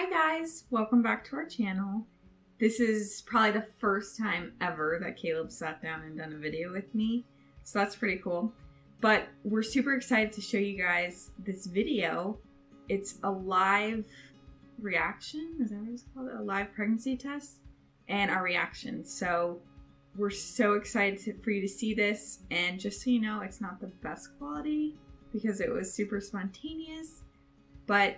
Hi guys, welcome back to our channel. This is probably the first time ever that Caleb sat down and done a video with me, so that's pretty cool. But we're super excited to show you guys this video. It's a live reaction, is that what it's called? A live pregnancy test and our reaction. So we're so excited for you to see this, and just so you know, it's not the best quality because it was super spontaneous, but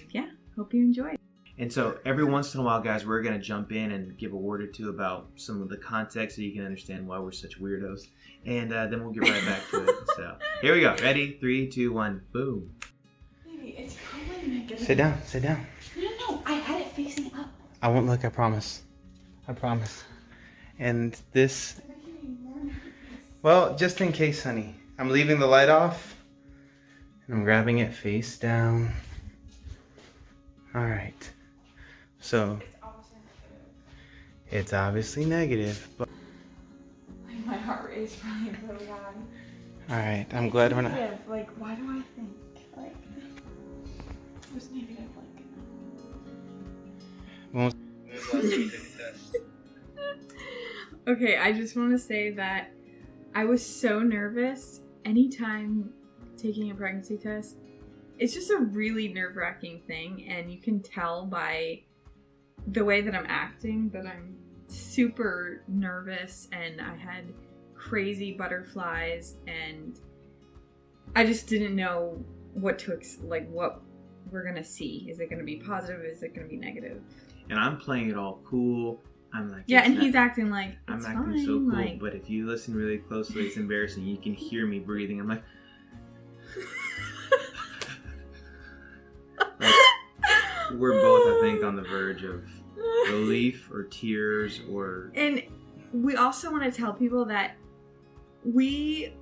yeah, hope you enjoy. And so every once in a while, guys, we're going to jump in and give a word or two about some of the context so you can understand why we're such weirdos. And then we'll get right back to it. So here we go. Ready? 3, 2, 1, boom. Baby, it's probably negative. Sit down, sit down. No, I had it facing up. I won't look, I promise. I promise. And this, well, just in case, honey, I'm leaving the light off and I'm grabbing it face down. All right. So it's obviously negative, but Like, my heart rate is probably really high. all right, I'm glad we're not. Like, why do I think like it was negative? Okay, I just want to say that I was so nervous anytime taking a pregnancy test. It's just a really nerve-wracking thing, and you can tell by the way that I'm acting that I'm super nervous, and I had crazy butterflies, and I just didn't know what to what we're gonna see. Is it gonna be positive? Is it gonna be negative? And I'm playing it all cool. I'm like, yeah, and he's acting like I'm it's acting fine. so cool, like, but if you listen really closely, it's embarrassing. You can hear me breathing. I'm like, we're both, I think, on the verge of relief or tears or. And we also want to tell people that we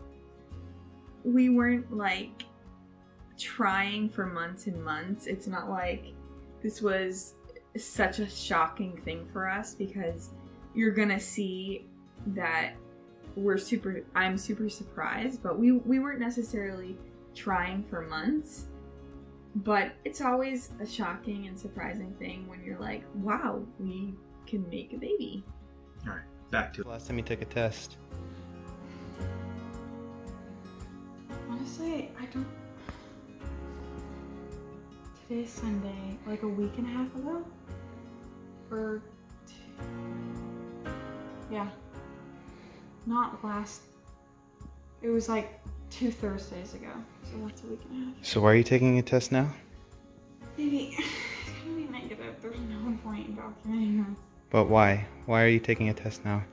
weren't like trying for months and months. It's not like this was such a shocking thing for us, because you're gonna see that I'm super surprised, but we weren't necessarily trying for months. But it's always a shocking and surprising thing when you're like, wow, we can make a baby. All right, back to last time you took a test. Honestly, I don't. Today's Sunday, like a week and a half ago? Or yeah. Not last. It was like 2 Thursdays ago. So that's a week and a half. So why are you taking a test now? Baby, it's gonna be negative. There's no point in documenting this. But why? Why are you taking a test now?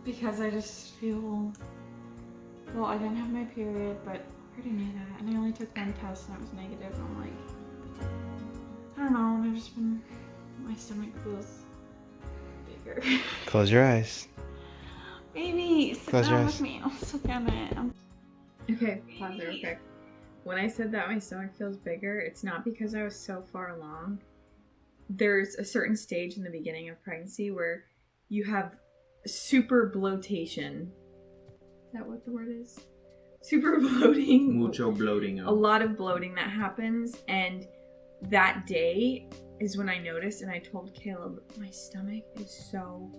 Because I just feel. Well, I didn't have my period, but I already knew that. And I only took one test and it was negative. And I'm like, I don't know. And I've just been. My stomach feels bigger. Close your eyes. Baby, sit Close your down eyes. with me. I'll sit down it. Okay, pause it real quick. When I said that my stomach feels bigger, it's not because I was so far along. There's a certain stage in the beginning of pregnancy where you have super bloatation. Is that what the word is? Super bloating. Mucho bloating. A lot of bloating that happens, and that day is when I noticed, and I told Caleb, my stomach is so,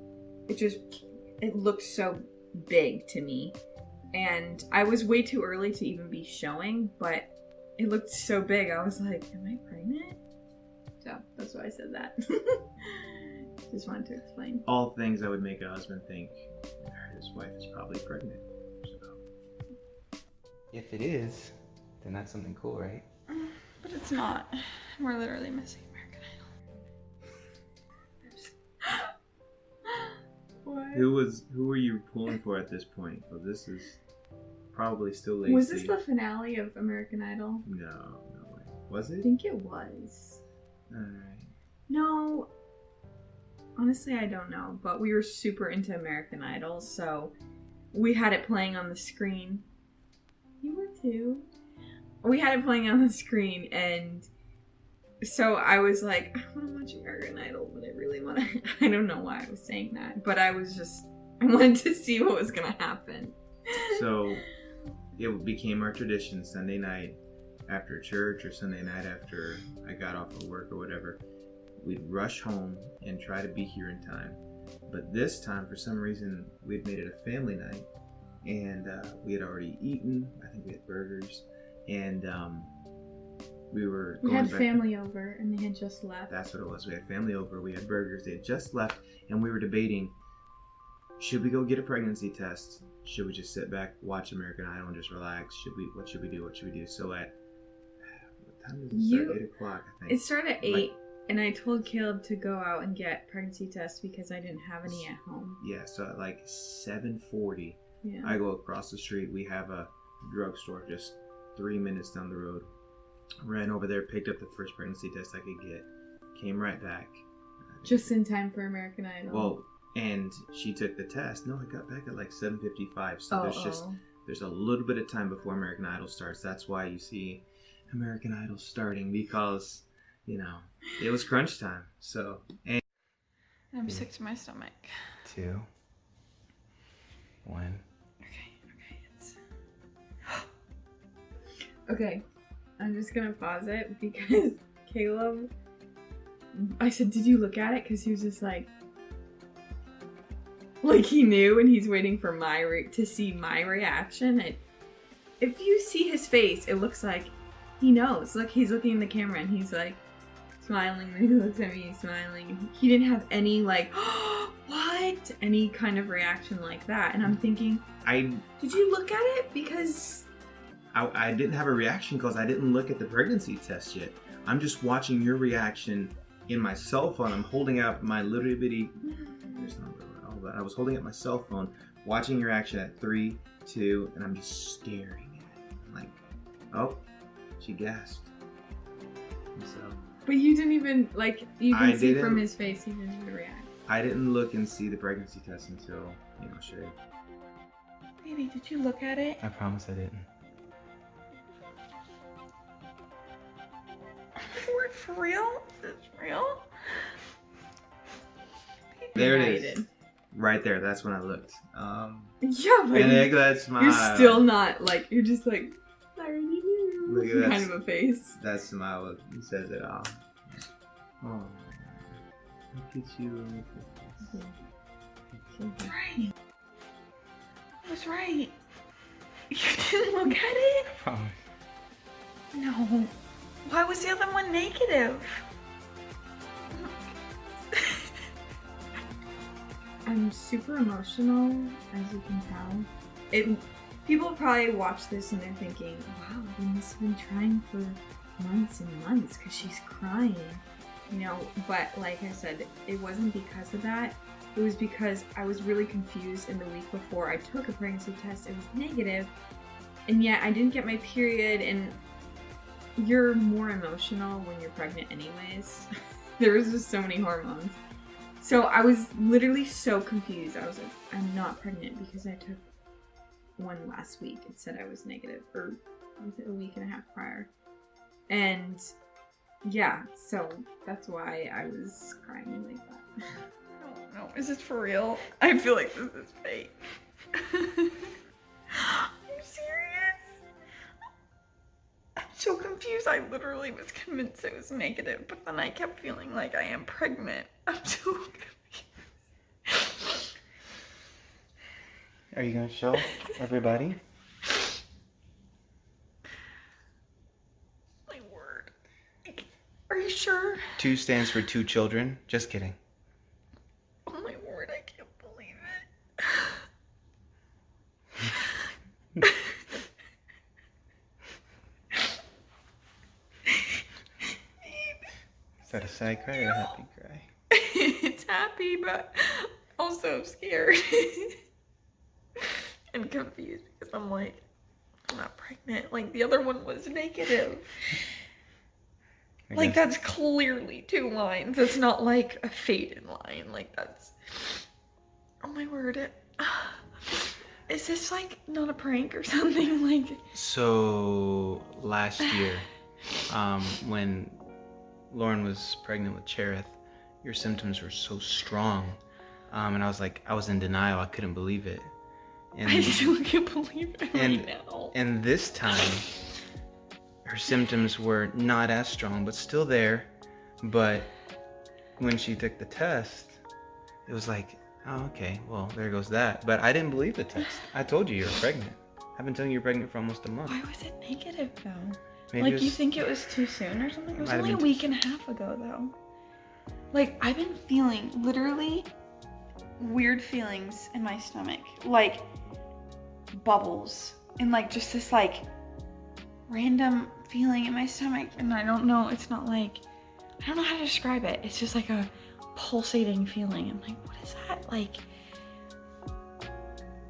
it looks so big to me. And I was way too early to even be showing, but it looked so big. I was like, am I pregnant? So that's why I said that. Just wanted to explain. All things that would make a husband think his wife is probably pregnant. So. If it is, then that's something cool, right? But it's not. We're literally missing American Idol. What? Who were you pulling for at this point? Well, this is probably still Lacey. Was this the finale of American Idol? No way. Was it? I think it was. Alright. No. Honestly, I don't know. But we were super into American Idol, so we had it playing on the screen. You were too. We had it playing on the screen, and so I was like, I want to watch American Idol, but I really want to. I don't know why I was saying that, but I wanted to see what was going to happen. So it became our tradition Sunday night. after church or Sunday night after I got off of work or whatever, we'd rush home and try to be here in time. But this time, for some reason, we'd made it a family night, and we had already eaten. I think we had burgers, and we had family over, and they had just left. That's what it was. We had family over. We had burgers. They had just left, and we were debating: should we go get a pregnancy test? Should we just sit back, watch American Idol, and just relax? What should we do? What should we do? So at what time does it start? 8 o'clock, I think. It started at 8. And I told Caleb to go out and get pregnancy tests because I didn't have any at home. Yeah, so at like 7:40, I go across the street. We have a drugstore just 3 minutes down the road. Ran over there, picked up the first pregnancy test I could get. Came right back. Just in time for American Idol. Well, and she took the test. No, I got back at like 7:55. So there's a little bit of time before American Idol starts. That's why you see American Idol starting, because it was crunch time. So, and I'm sick to my stomach. 2, 1. Okay, I'm just gonna pause it because Caleb, I said, did you look at it? Because he was just like he knew, and he's waiting for to see my reaction. If you see his face, it looks like he knows. Look, he's looking in the camera and he's like smiling, and he looks at me smiling. He didn't have any what? Any kind of reaction like that. And I'm thinking, did you look at it? Because I didn't have a reaction because I didn't look at the pregnancy test yet. I'm just watching your reaction in my cell phone. I'm holding up my little bitty, I was holding up my cell phone, watching your reaction at 3, 2, and I'm just staring at it. I'm like, oh, she gasped. And so. But you didn't even, you can see from his face, he didn't even react. I didn't look and see the pregnancy test until, Shay. Baby, did you look at it? I promise I didn't. For real? Is this real? There it is. Right there. That's when I looked. Yeah, but and that smile. You're still not, you're just I already knew. Look at that. Kind of a face. That smile says it all. Oh. Look at you. Right. I was right. You didn't look at it? I promise. No. Why was the other one negative? I'm super emotional, as you can tell. People probably watch this and they're thinking, wow, we must have been trying for months and months because she's crying. But like I said, it wasn't because of that. It was because I was really confused, and the week before I took a pregnancy test, it was negative, and yet I didn't get my period, and you're more emotional when you're pregnant anyways. There was just so many hormones. So I was literally so confused. I was like, I'm not pregnant because I took one last week. It said I was negative, or was it a week and a half prior? And yeah, so that's why I was crying like that. No, is this for real? I feel like this is fake. Are you serious? I'm so confused. I literally was convinced it was negative, but then I kept feeling like I am pregnant. I'm so confused. Are you going to show everybody? My word. Are you sure? 2 stands for 2 children. Just kidding. Oh my word, I can't believe it. Is that a sad cry or a happy cry? It's happy, but also scared. And confused because I'm like, I'm not pregnant. Like, the other one was negative. Like, that's clearly 2 lines. It's not like a faded line. Like, that's... Oh my word. Is this like not a prank or something? Like... So, last year, when Lauren was pregnant with Cherith, your symptoms were so strong. And I was in denial. I couldn't believe it. And, I still can't believe it right now. And this time, her symptoms were not as strong, but still there. But when she took the test, it was like, oh, okay, well, there goes that. But I didn't believe the test. I told you were pregnant. I've been telling you you're pregnant for almost a month. Why was it negative though? Maybe Like, you think it was too soon or something? It was only a week and a half ago though. Like, I've been feeling literally weird feelings in my stomach. Like bubbles. And like just this like random feeling in my stomach. And I don't know, it's not like, I don't know how to describe it. It's just like a pulsating feeling. I'm like, what is that? Like,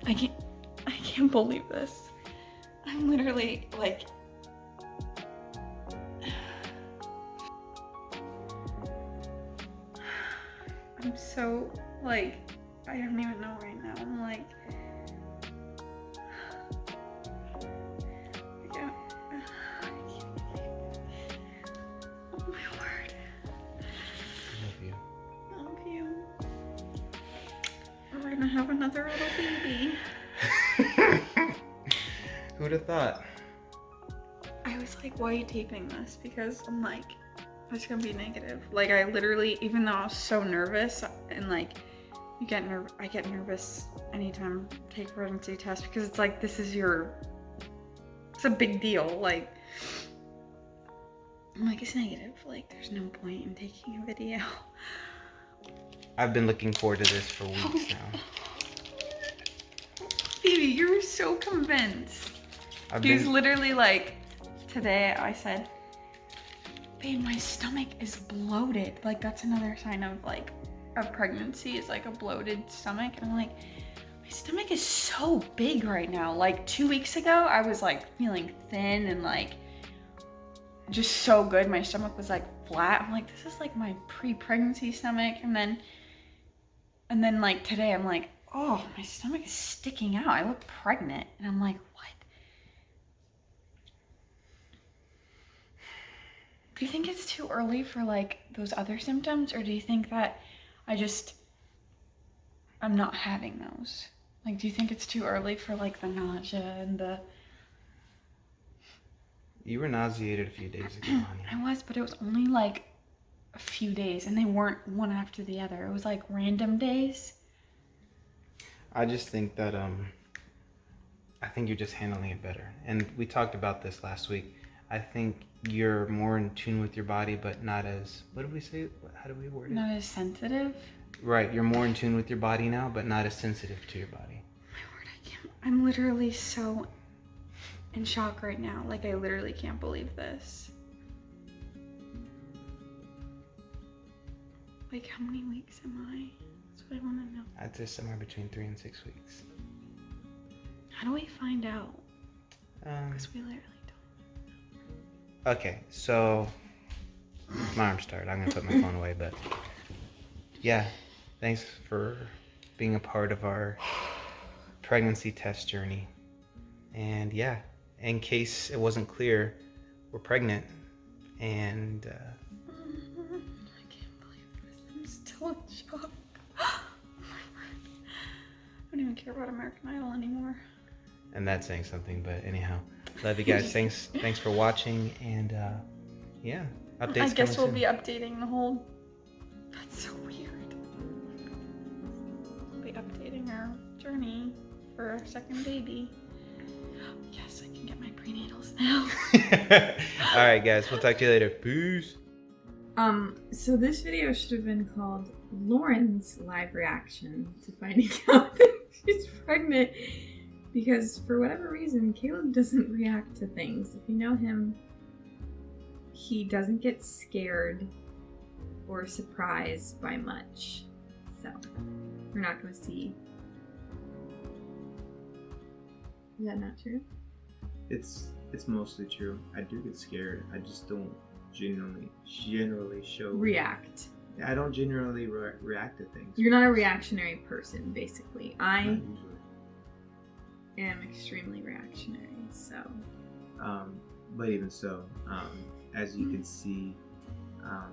I can't believe this. I'm literally like, I'm so like, I don't even know right now. I'm like, oh my word. Love you. Love you. We're gonna have another little baby. Who'd have thought? I was like, why are you taping this? Because I'm like, it's gonna be negative. Like, I literally, even though I was so nervous, and like, I get nervous anytime I take a pregnancy test, because it's like, it's a big deal. Like, I'm like, it's negative. Like, there's no point in taking a video. I've been looking forward to this for weeks now. Phoebe, you're so convinced. He's literally like, today I said, babe, my stomach is bloated. Like, that's another sign of like, of pregnancy, is like a bloated stomach. And I'm like, my stomach is so big right now. Like 2 weeks ago, I was like feeling thin and like just so good. My stomach was like flat. I'm like, this is like my pre-pregnancy stomach. And then like today I'm like, oh, my stomach is sticking out. I look pregnant. And I'm like, what? Do you think it's too early for like those other symptoms? Or do you think that I'm not having those? Like, do you think it's too early for like the nausea and the... You were nauseated a few days ago, honey. I was, but it was only like a few days, and they weren't one after the other. It was like random days. I just think that I think you're just handling it better. And we talked about this last week. I think you're more in tune with your body, but not as, what did we say? How do we word it? Not as sensitive. Right, you're more in tune with your body now, but not as sensitive to your body. My word, I can't. I'm literally so in shock right now. Like, I literally can't believe this. Like, how many weeks am I? That's what I want to know. I'd say somewhere between 3 and 6 weeks. How do we find out? Because we literally don't. Okay, so my arm's tired. I'm gonna put my phone away, but yeah, thanks for being a part of our pregnancy test journey. And yeah, in case it wasn't clear, we're pregnant, and I can't believe this. I'm still in shock. I don't even care about American Idol anymore. and that's saying something. But anyhow, love you guys. Thanks for watching, and yeah, updates. I guess we'll be updating the whole. That's so weird. We'll be updating our journey for our second baby. Yes, I can get my prenatals now. All right, guys. We'll talk to you later. Peace. So this video should have been called Lauren's live reaction to finding out that she's pregnant, because for whatever reason, Caleb doesn't react to things. If you know him, he doesn't get scared or surprised by much. So we're not going to see. Is that not true? It's mostly true. I do get scared. I just don't generally show React. I don't generally react to things. You're not a reactionary person, basically. I Not usually. am extremely reactionary, so. But even so, as you can see,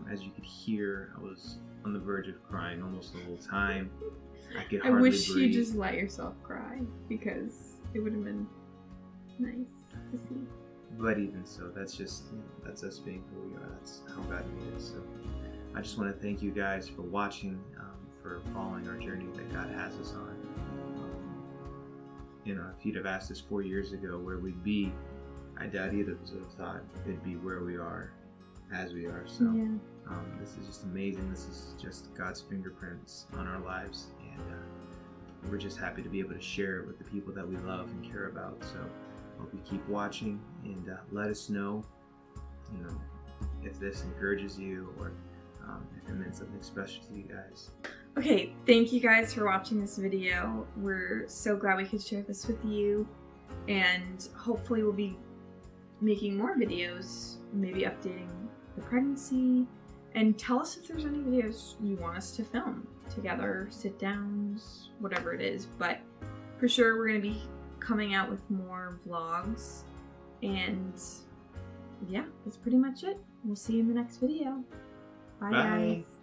as you could hear, I was on the verge of crying almost the whole time. I could I hardly wish breathe. you just let yourself cry, because it would have been nice to see. but even so, that's just, that's us being who we are. That's how God made us. So I just want to thank you guys for watching, for following our journey that God has us on. If you'd have asked us 4 years ago where we'd be, I doubt either of us would have thought it'd be where we are, as we are. So this is just amazing. This is just God's fingerprints on our lives, and we're just happy to be able to share it with the people that we love and care about. So hope you keep watching, and let us know, if this encourages you, or if it meant something special to you guys. Okay, thank you guys for watching this video. We're so glad we could share this with you, and hopefully we'll be making more videos, maybe updating the pregnancy, and tell us if there's any videos you want us to film together, sit downs, whatever it is. But for sure we're going to be coming out with more vlogs, and yeah, that's pretty much it. We'll see you in the next video. Bye. Bye. Guys.